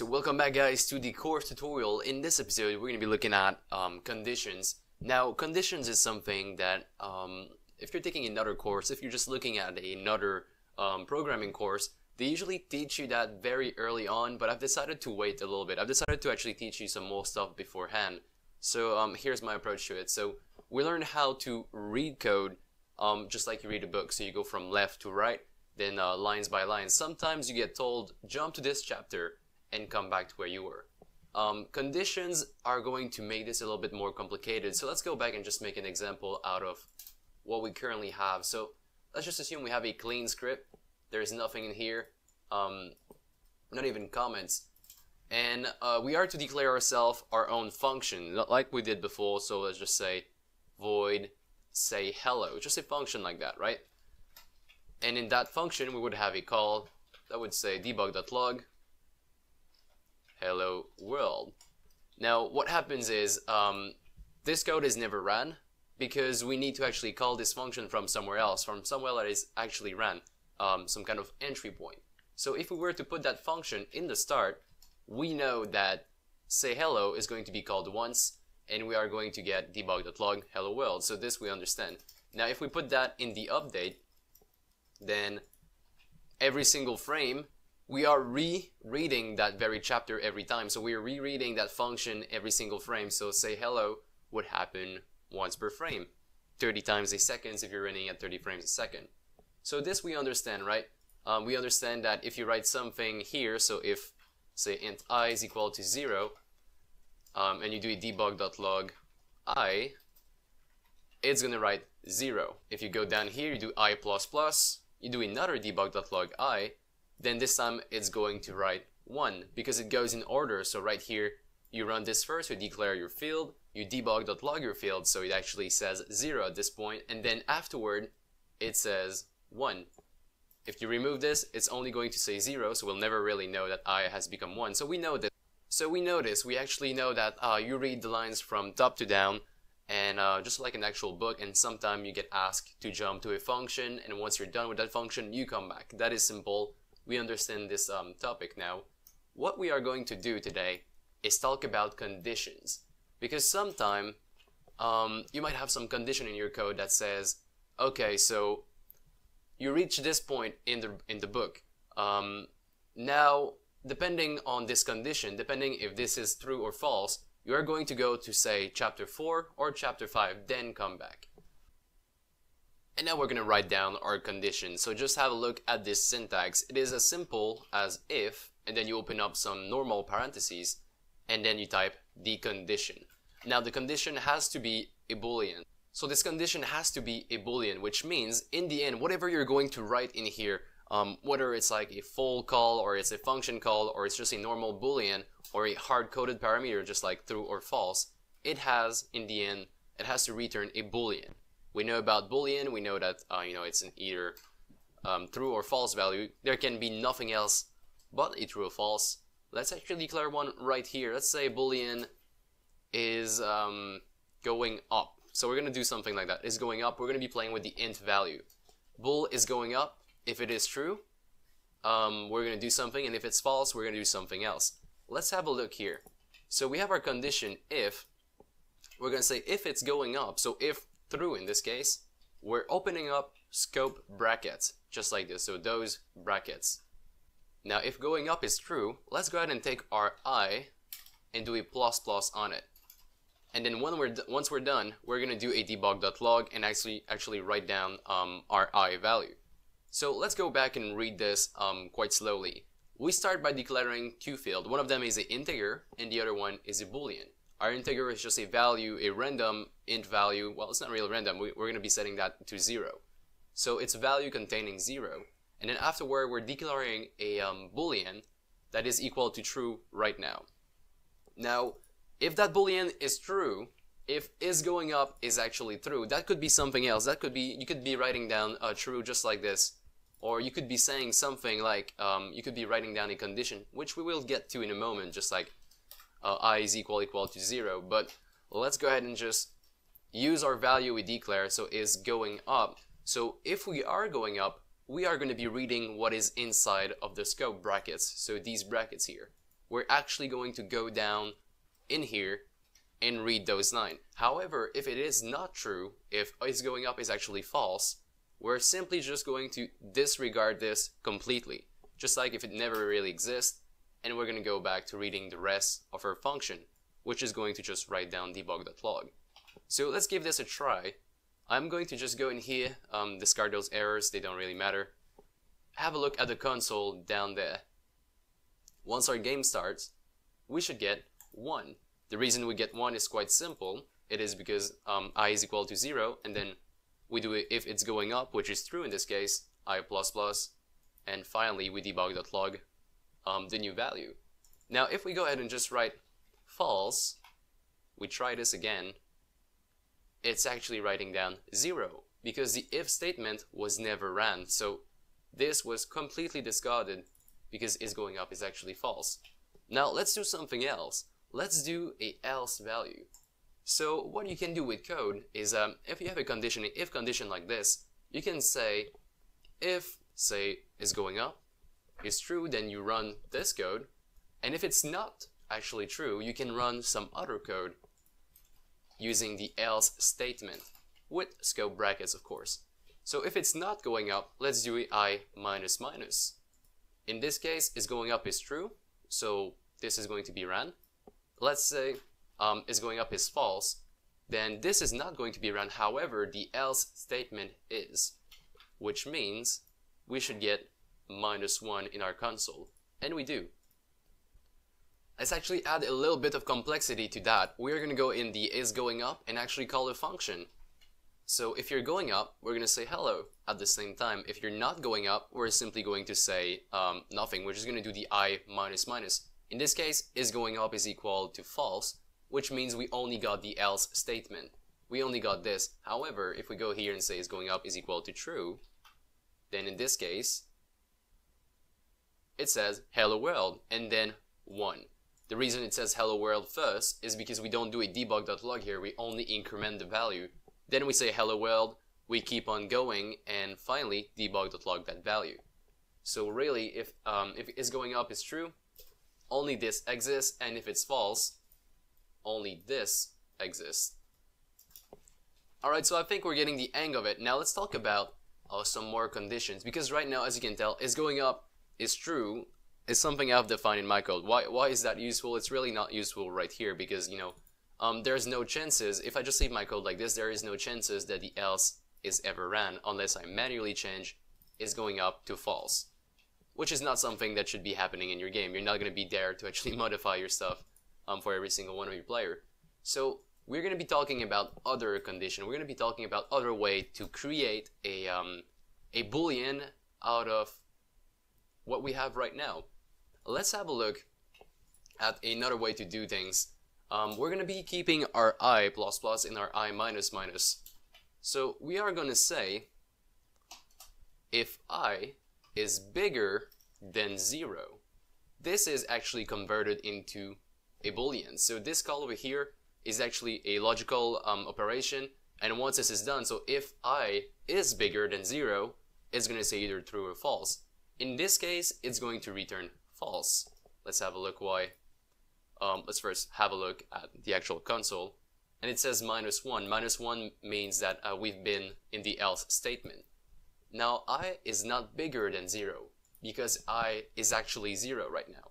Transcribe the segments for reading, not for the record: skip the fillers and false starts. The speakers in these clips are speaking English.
So welcome back guys to the course tutorial. In this episode we're going to be looking at conditions. Now conditions is something that if you're taking another course, if you're just looking at another programming course, they usually teach you that very early on, but I've decided to wait a little bit. I've decided to actually teach you some more stuff beforehand. So here's my approach to it. So we learn how to read code just like you read a book. So you go from left to right, then lines by lines. Sometimes you get told jump to this chapter and come back to where you were. Conditions are going to make this a little bit more complicated. So let's go back and just make an example out of what we currently have. So let's just assume we have a clean script. There's nothing in here, not even comments. And we are to declare ourselves our own function, not like we did before. So let's just say void say hello, just a function like that, right? And in that function, we would have a call that would say debug.log hello world. Now what happens is this code is never ran because we need to actually call this function from somewhere else, from somewhere that is actually ran, some kind of entry point. So if we were to put that function in the start, we know that say hello is going to be called once and we are going to get debug.log hello world. So this we understand. Now if we put that in the update, then every single frame we are rereading that very chapter every time. So we are rereading that function every single frame. So say hello would happen once per frame, 30 times a second if you're running at 30 frames a second. So this we understand, right? We understand that if you write something here, so if say int I is equal to 0, and you do a debug.log I, it's gonna write 0. If you go down here, you do I++, you do another debug.log I, then this time it's going to write 1 because it goes in order. So right here, you run this first, you declare your field, you debug.log your field, so it actually says 0 at this point, and then afterward, it says 1. If you remove this, it's only going to say 0, so we'll never really know that I has become 1. So we know this. We actually know that you read the lines from top to down, and just like an actual book, and sometimes you get asked to jump to a function, and once you're done with that function, you come back. That is simple. We understand this topic now. What we are going to do today is talk about conditions, because sometime you might have some condition in your code that says, okay, so you reach this point in the book. Now, depending on this condition, depending if this is true or false, you are going to go to say chapter 4 or chapter 5, then come back. And now we're going to write down our condition. So just have a look at this syntax. It is as simple as if, and then you open up some normal parentheses, and then you type the condition. Now the condition has to be a boolean. So this condition has to be a boolean, which means in the end, whatever you're going to write in here, whether it's like a full call or it's a function call or it's just a normal boolean or a hard-coded parameter just like true or false, it has, in the end, it has to return a boolean. We know about boolean, we know that it's an either true or false value. There can be nothing else but a true or false. Let's actually declare one right here. Let's say boolean is going up. So we're going to do something like that. It's going up. We're going to be playing with the int value. Bool is going up. If it is true, we're going to do something, and if it's false, we're going to do something else. Let's have a look here. So we have our condition if. We're going to say if it's going up. So if true in this case, we're opening up scope brackets, just like this. So those brackets. Now if going up is true, let's go ahead and take our I and do a plus on it. And then once we're done, we're going to do a debug.log and actually write down our I value. So let's go back and read this quite slowly. We start by declaring two fields. One of them is an integer and the other one is a boolean. Our integer is just a value, a random int value. Well, it's not really random. We're going to be setting that to 0. So it's value containing 0. And then afterward, we're declaring a boolean that is equal to true right now. Now, if that boolean is true, if is going up is actually true, that could be something else. That could be, you could be writing down true just like this. Or you could be saying something like, you could be writing down a condition, which we will get to in a moment, just like I is equal to 0. But let's go ahead and just use our value we declare, so is going up. So if we are going up, we are going to be reading what is inside of the scope brackets, so these brackets here. we're actually going to go down in here and read those 9. However, if it is not true, if is going up is actually false, we're simply just going to disregard this completely, just like if it never really exists, and we're going to go back to reading the rest of our function, which is going to just write down debug.log. So let's give this a try. I'm going to just go in here, discard those errors, they don't really matter. Have a look at the console down there. Once our game starts, we should get 1. The reason we get 1 is quite simple. It is because I is equal to 0, and then we do it if it's going up, which is true in this case, I++, and finally we debug.log the new value. Now if we go ahead and just write false, we try this again, it's actually writing down 0, because the if statement was never ran, so this was completely discarded because is going up is actually false. Now let's do something else. Let's do a else value. So what you can do with code is if you have a condition, an if condition like this, you can say if, say, is going up is true, then you run this code, and if it's not actually true, you can run some other code using the else statement with scope brackets, of course. So if it's not going up, let's do I minus minus. In this case, is going up is true, so this is going to be ran. Let's say is going up is false, then this is not going to be ran. However, the else statement is, which means we should get -1 in our console, and we do. Let's actually add a little bit of complexity to that. We're going to go in the is going up and actually call a function. So if you're going up, we're going to say hello at the same time. If you're not going up, we're simply going to say nothing. We're just going to do the I minus minus. In this case, is going up is equal to false, which means we only got the else statement. We only got this. However, if we go here and say is going up is equal to true, then in this case, it says hello world and then 1. The reason it says hello world first is because we don't do a debug.log here, we only increment the value. Then we say hello world, we keep on going, and finally debug.log that value. So really, if is going up is true, only this exists, and if it's false, only this exists. Alright, so I think we're getting the hang of it. Now let's talk about some more conditions, because right now, as you can tell, is going up is true is something I've defined in my code. Why is that useful? It's really not useful right here, because, you know, there's no chances, if I just leave my code like this, there is no chances that the else is ever ran unless I manually change is going up to false, which is not something that should be happening in your game. You're not going to be there to actually modify your stuff for every single one of your player. So we're going to be talking about other condition. We're going to be talking about other way to create a boolean out of what we have right now. Let's have a look at another way to do things. We're going to be keeping our I++ in our I minus minus. So we are going to say if I is bigger than 0. This is actually converted into a boolean. So this call over here is actually a logical operation, and once this is done, so if I is bigger than 0, it's going to say either true or false. In this case, it's going to return false. Let's have a look why. Let's first have a look at the actual console, and it says -1. -1 means that we've been in the else statement. Now I is not bigger than 0 because I is actually 0 right now.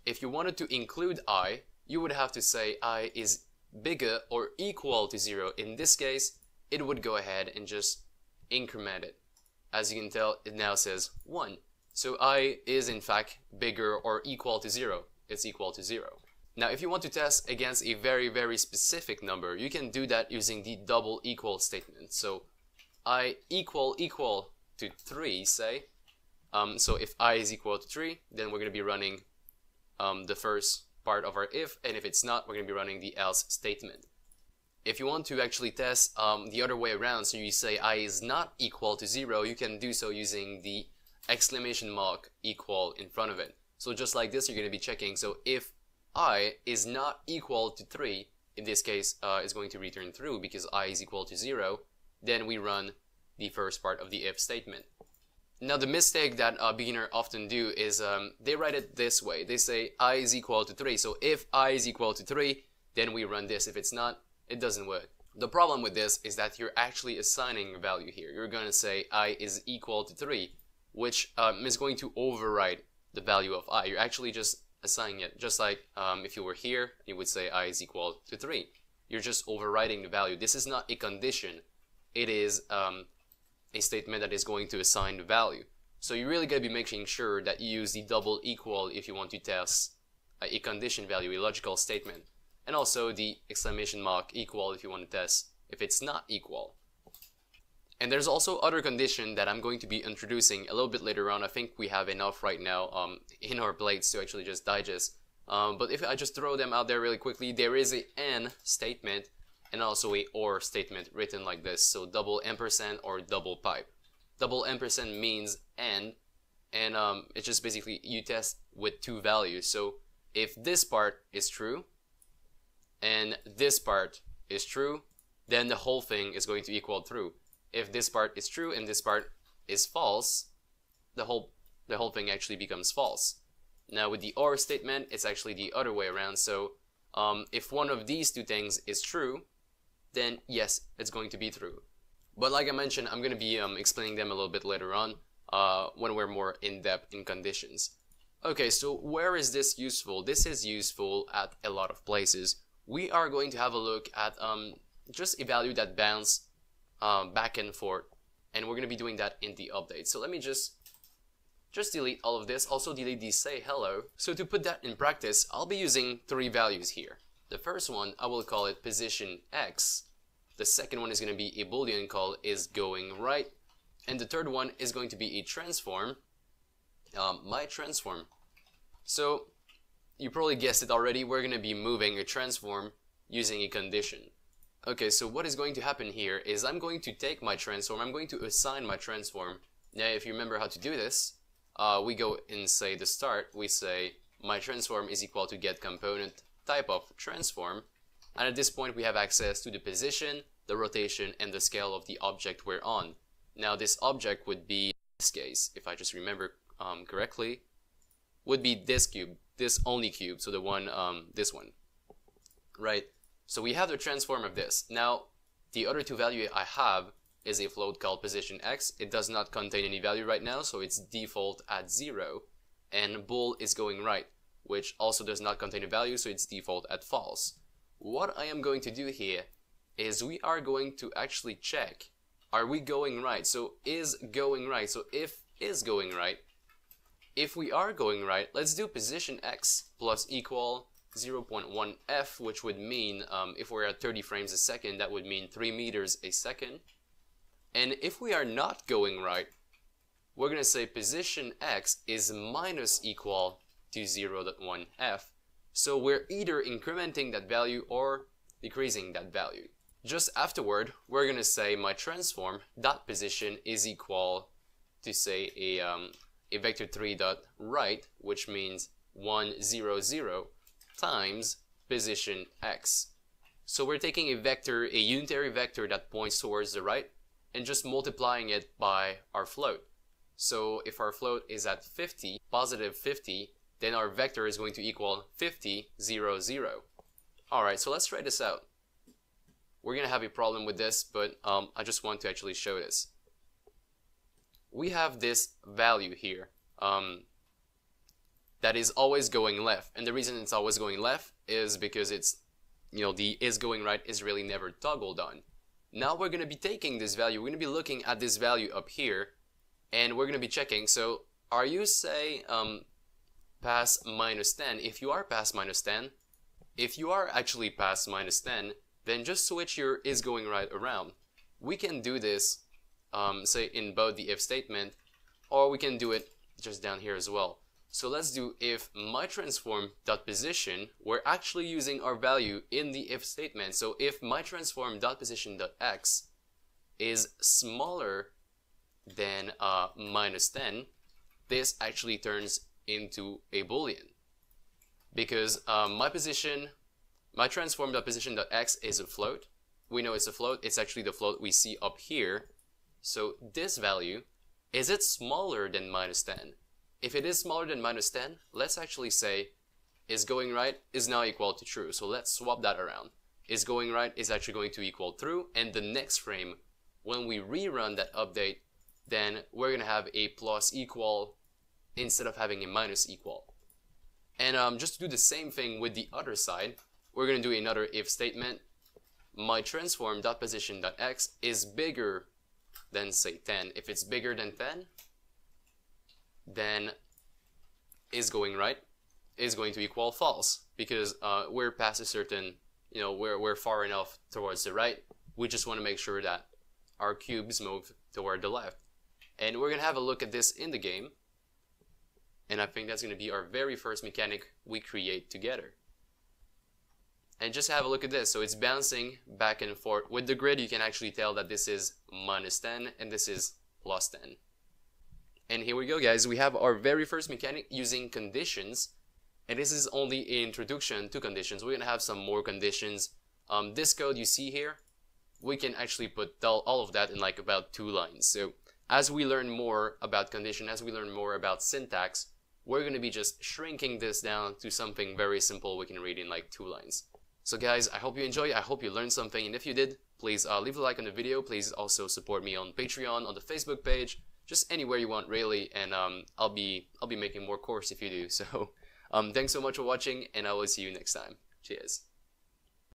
If you wanted to include I, you would have to say I is bigger or equal to 0. In this case, it would go ahead and just increment it. As you can tell, it now says 1. So I is in fact bigger or equal to 0. It's equal to 0. Now if you want to test against a very, very specific number, you can do that using the double equal statement. So I equal to 3, say. So if I is equal to 3, then we're going to be running the first part of our if, and if it's not, we're going to be running the else statement. If you want to actually test the other way around, so you say I is not equal to 0, you can do so using the exclamation mark equal in front of it. So just like this, you're going to be checking. So if I is not equal to 3, in this case, it's going to return true because I is equal to 0, then we run the first part of the if statement. Now the mistake that a beginner often do is they write it this way. They say I is equal to 3. So if I is equal to 3, then we run this. If it's not, it doesn't work. The problem with this is that you're actually assigning a value here. You're going to say I is equal to 3, which is going to overwrite the value of I. You're actually just assigning it. Just like if you were here, you would say I is equal to 3. You're just overwriting the value. This is not a condition. It is a statement that is going to assign the value. So you really got to be making sure that you use the double equal if you want to test a condition value, a logical statement. And also the exclamation mark equal if you want to test if it's not equal. And there's also other condition that I'm going to be introducing a little bit later on. I think we have enough right now in our plates to actually just digest. But if I just throw them out there really quickly, there is a AND statement and also a OR statement written like this. So double ampersand or double pipe. Double ampersand means and it's just basically you test with two values. So if this part is true and this part is true, then the whole thing is going to equal true. If this part is true and this part is false, the whole thing actually becomes false. Now with the OR statement, it's actually the other way around. So if one of these two things is true, then yes, it's going to be true. But like I mentioned, I'm going to be explaining them a little bit later on when we're more in depth in conditions. Okay, so where is this useful? This is useful at a lot of places. We are going to have a look at just a value that bounces back and forth, and we're going to be doing that in the update. So let me just delete all of this. Also delete the say hello. So to put that in practice, I'll be using three values here. The first one, I will call it position X. The second one is going to be a boolean called is going right. And the third one is going to be a transform, my transform. So you probably guessed it already, we're going to be moving a transform using a condition. Okay, so what is going to happen here is I'm going to take my transform, I'm going to assign my transform. Now if you remember how to do this, we go and say the start, we say my transform is equal to get component type of transform. And at this point we have access to the position, the rotation, and the scale of the object we're on. Now this object would be, in this case, if I just remember correctly, would be this cube, this only cube, so the one, this one, right? So we have the transform of this. Now the other two value I have is a float called position X. It does not contain any value right now, so it's default at 0, and bool is going right, which also does not contain a value, so it's default at false. What I am going to do here is we are going to actually check, are we going right? So is going right. So if is going right, if we are going right, let's do position X plus equal 0.1 f, which would mean if we're at 30 frames a second, that would mean 3 meters a second. And if we are not going right, we're going to say position X is minus equal to 0.1 f. So we're either incrementing that value or decreasing that value. Just afterward, we're going to say my transform dot position is equal to say a vector 3 dot right, which means 1 0 0 times position X. So we're taking a vector, a unitary vector that points towards the right, and just multiplying it by our float. So if our float is at 50, positive 50, then our vector is going to equal 50 0 0. Alright, so let's try this out. We're gonna have a problem with this, but I just want to actually show this. We have this value here that is always going left, and the reason it's always going left is because it's, the is going right is really never toggled on. Now we're gonna be taking this value, we're gonna be looking at this value up here, and we're gonna be checking. So are you, say, past minus 10? If you are past minus 10, if you are actually past minus 10, then just switch your is going right around. We can do this, say, in both the if statement, or we can do it just down here as well. So let's do if my transform dot position, we're actually using our value in the if statement. So if my transform dot position dot x is smaller than minus 10, this actually turns into a boolean, because my transform dot position dot x is a float. We know it's a float. It's actually the float we see up here. So this value is it smaller than minus 10? If it is smaller than minus 10, let's actually say is going right is now equal to true. So let's swap that around. Is going right is actually going to equal true, and the next frame, when we rerun that update, then we're going to have a plus equal instead of having a minus equal. And just to do the same thing with the other side, we're going to do another if statement. My transform.position.x is bigger than, say, 10. If it's bigger than 10, then is going right is going to equal false, because we're past a certain, we're far enough towards the right. We just want to make sure that our cubes move toward the left. And we're going to have a look at this in the game. And I think that's going to be our very first mechanic we create together. And just have a look at this. So it's bouncing back and forth. With the grid, you can actually tell that this is minus 10 and this is plus 10. And here we go, guys. We have our very first mechanic using conditions. And this is only an introduction to conditions. We're going to have some more conditions. This code you see here, we can actually put all of that in like about 2 lines. So as we learn more about condition, as we learn more about syntax, we're going to be just shrinking this down to something very simple we can read in like 2 lines. So guys, I hope you enjoy, I hope you learned something, and if you did, please leave a like on the video. Please also support me on Patreon, on the Facebook page, just anywhere you want really, and I'll be making more course if you do. So thanks so much for watching, and I will see you next time. Cheers.